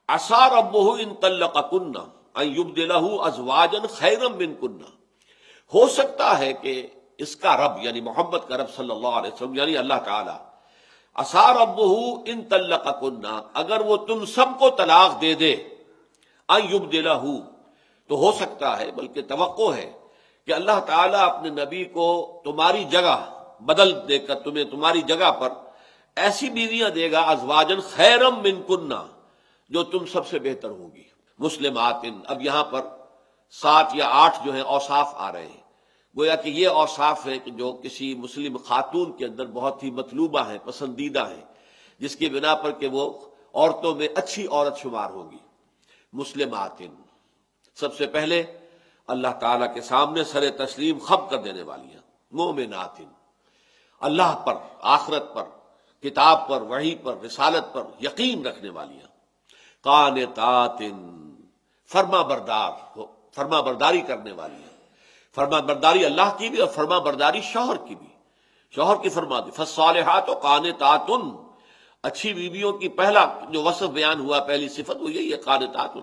عسى ربه ان طلقكن ان يبدله ازواجا خيرا منكن، ہو سکتا ہے کہ اس کا رب یعنی محمد کا رب صلی اللہ علیہ وسلم یعنی اللہ تعالی، عسى ربه ان طلقكن، اگر وہ تم سب کو طلاق دے دے، ان يبدله، تو ہو سکتا ہے بلکہ توقع ہے کہ اللہ تعالیٰ اپنے نبی کو تمہاری جگہ بدل دے کر تمہیں تمہاری جگہ پر ایسی بیویاں دے گا ازواجن خیرم منکن، جو تم سب سے بہتر ہوگی، مسلمات۔ اب یہاں پر 7 یا 8 جو ہیں اوصاف آ رہے ہیں، گویا کہ یہ اوصاف ہے کہ جو کسی مسلم خاتون کے اندر بہت ہی مطلوبہ ہیں، پسندیدہ ہیں، جس کی بنا پر کہ وہ عورتوں میں اچھی عورت شمار ہوگی۔ مسلمات، سب سے پہلے اللہ تعالیٰ کے سامنے سر تسلیم خم کر دینے والی ہیں۔ مومنات، اللہ پر، آخرت پر، کتاب پر، وحی پر، رسالت پر یقین رکھنے والی ہیں۔ قانتات، فرما بردار، فرما برداری کرنے والی ہیں، فرما برداری اللہ کی بھی اور فرما برداری شوہر کی بھی، شوہر کی فرما دی۔ فالصالحات قانتات، اچھی بیویوں کی پہلا جو وصف بیان ہوا، پہلی صفت وہ یہی ہے، قانتات،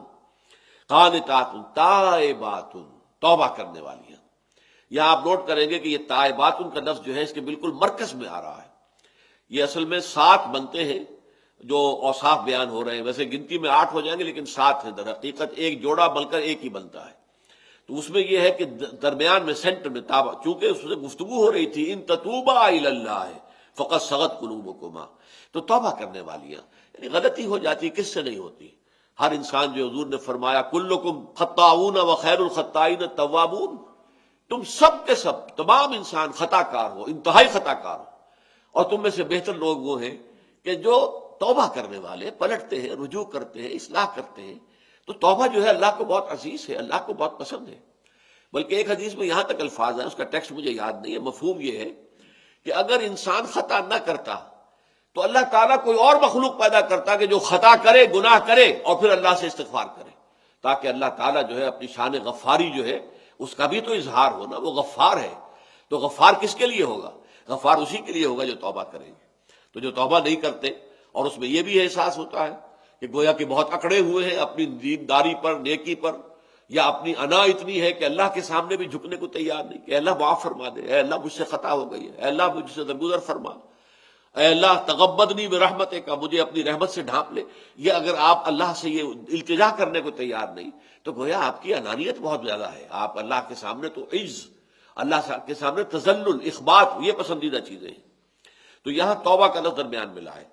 قانتات تائبات، توبہ کرنے والی ہیں۔ یہاں آپ نوٹ کریں گے کہ یہ تائبات کا لفظ جو ہے اس کے بالکل مرکز میں آ رہا ہے۔ یہ اصل میں 7 بنتے ہیں جو اوصاف بیان ہو رہے ہیں، ویسے گنتی میں 8 ہو جائیں گے لیکن 7 ہیں، در حقیقت ایک جوڑا بن کر ایک ہی بنتا ہے۔ تو اس میں یہ ہے کہ درمیان میں سینٹر میں تابہ، چونکہ اس سے گفتگو ہو رہی تھی ان تتوبا الی اللہ فقد صغت قلوبکما، تو توبہ کرنے والیاں، یعنی غلطی ہو جاتی کس سے نہیں ہوتی؟ ہر انسان، جو حضور نے فرمایا کلکم خطاؤون وخیر الخطائین التوابون، تم سب کے سب تمام انسان خطا کار ہو، انتہائی خطا کار ہو، اور تم میں سے بہتر لوگ وہ ہیں کہ جو توبہ کرنے والے، پلٹتے ہیں، رجوع کرتے ہیں، اصلاح کرتے ہیں۔ تو توبہ جو ہے اللہ کو بہت عزیز ہے، اللہ کو بہت پسند ہے۔ بلکہ ایک حدیث میں یہاں تک الفاظ ہیں، اس کا ٹیکسٹ مجھے یاد نہیں ہے، مفہوم یہ ہے کہ اگر انسان خطا نہ کرتا تو اللہ تعالیٰ کوئی اور مخلوق پیدا کرتا کہ جو خطا کرے، گناہ کرے اور پھر اللہ سے استغفار کرے، تاکہ اللہ تعالیٰ جو ہے اپنی شان غفاری جو ہے اس کا بھی تو اظہار ہونا، وہ غفار ہے۔ تو غفار کس کے لیے ہوگا؟ غفار اسی کے لیے ہوگا جو توبہ کریں گے۔ تو جو توبہ نہیں کرتے، اور اس میں یہ بھی احساس ہوتا ہے کہ گویا کہ بہت اکڑے ہوئے ہیں اپنی دینداری پر، نیکی پر، یا اپنی انا اتنی ہے کہ اللہ کے سامنے بھی جھکنے کو تیار نہیں کہ اللہ معاف فرما دے، اے اللہ مجھ سے خطا ہو گئی ہے، اے اللہ مجھ سے درگزر فرما، اے اللہ تغمدنی برحمتک، اپنی رحمت سے ڈھانپ لے۔ یہ اگر آپ اللہ سے یہ التجا کرنے کو تیار نہیں تو گویا آپ کی انانیت بہت زیادہ ہے۔ آپ اللہ کے سامنے تو عز، اللہ کے سامنے تذلل، اخبات، یہ پسندیدہ چیزیں ہیں۔ تو یہاں توبہ کا لفظ درمیان ملا ہے۔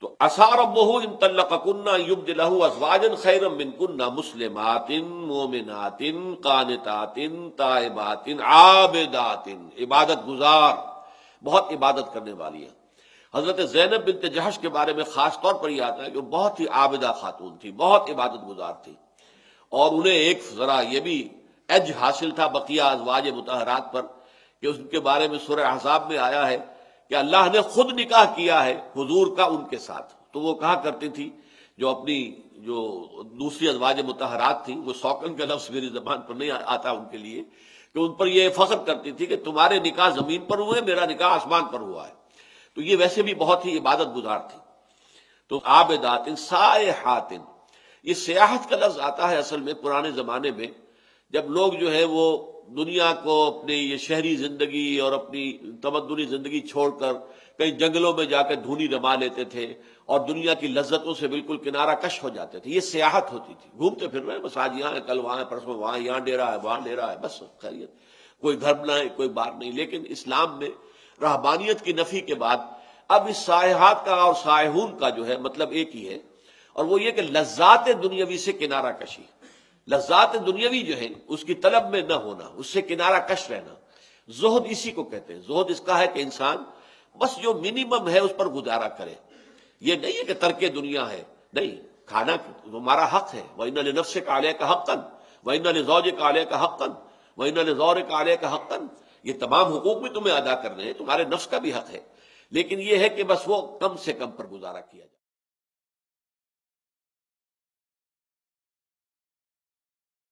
تو عسى ربه ان طلقكن يبدله ازواجا خيرا منكن مسلمات مؤمنات قانتات تائبات عابدات، عبادت گزار، بہت عبادت کرنے والی ہیں۔ حضرت زینب بنت جحش کے بارے میں خاص طور پر یہ آتا ہے کہ وہ بہت ہی عابدہ خاتون تھی، بہت عبادت گزار تھی، اور انہیں ایک ذرا یہ بھی ایج حاصل تھا بقیہ ازواج مطہرات پر کہ اس کے بارے میں سورہ احزاب میں آیا ہے کہ اللہ نے خود نکاح کیا ہے حضور کا ان کے ساتھ۔ تو وہ کہا کرتی تھی، جو اپنی جو دوسری ازواج مطہرات تھیں، وہ سوکن کا لفظ میری زبان پر نہیں آتا ان کے لیے، کہ ان پر یہ فخر کرتی تھی کہ تمہارے نکاح زمین پر ہوئے، میرا نکاح آسمان پر ہوا ہے۔ تو یہ ویسے بھی بہت ہی عبادت گزار تھی۔ تو عابدات سائحات، یہ سیاحت کا لفظ آتا ہے اصل میں پرانے زمانے میں، جب لوگ جو ہے وہ دنیا کو، اپنی یہ شہری زندگی اور اپنی تمدنی زندگی چھوڑ کر کئی جنگلوں میں جا کر دھونی رما لیتے تھے اور دنیا کی لذتوں سے بالکل کنارہ کش ہو جاتے تھے۔ یہ سیاحت ہوتی تھی، گھومتے پھر رہے ہیں، بس آج یہاں ہے، کل وہاں ہے، پرسوں وہاں، یہاں ڈیرا ہے، وہاں ڈیرا ہے، بس خیریت، کوئی گھر نہ ہے، کوئی بات نہیں۔ لیکن اسلام میں رہبانیت کی نفی کے بعد اب اس سائحات کا اور سائحون کا جو ہے مطلب ایک ہی ہے، اور وہ یہ کہ لذات دنیاوی سے کنارہ کشی، لذات دنیاوی جو ہے اس کی طلب میں نہ ہونا، اس سے کنارہ کش رہنا، زہد اسی کو کہتے ہیں۔ زہد اس کا ہے کہ انسان بس جو منیمم ہے اس پر گزارا کرے، یہ نہیں ہے کہ ترک دنیا ہے، نہیں، کھانا تمہارا حق ہے، وَإِنَّ لِنَفْسِكَ عَلَيْكَ حَقًّا وَإِنَّ لِزَوْجِكَ عَلَيْكَ حَقًّا وَإِنَّ لِزَوْجِكَ عَلَيْكَ حَقًّا، یہ تمام حقوق بھی تمہیں ادا کرنے ہیں، تمہارے نفس کا بھی حق ہے، لیکن یہ ہے کہ بس وہ کم سے کم پر گزارا کیا جائے۔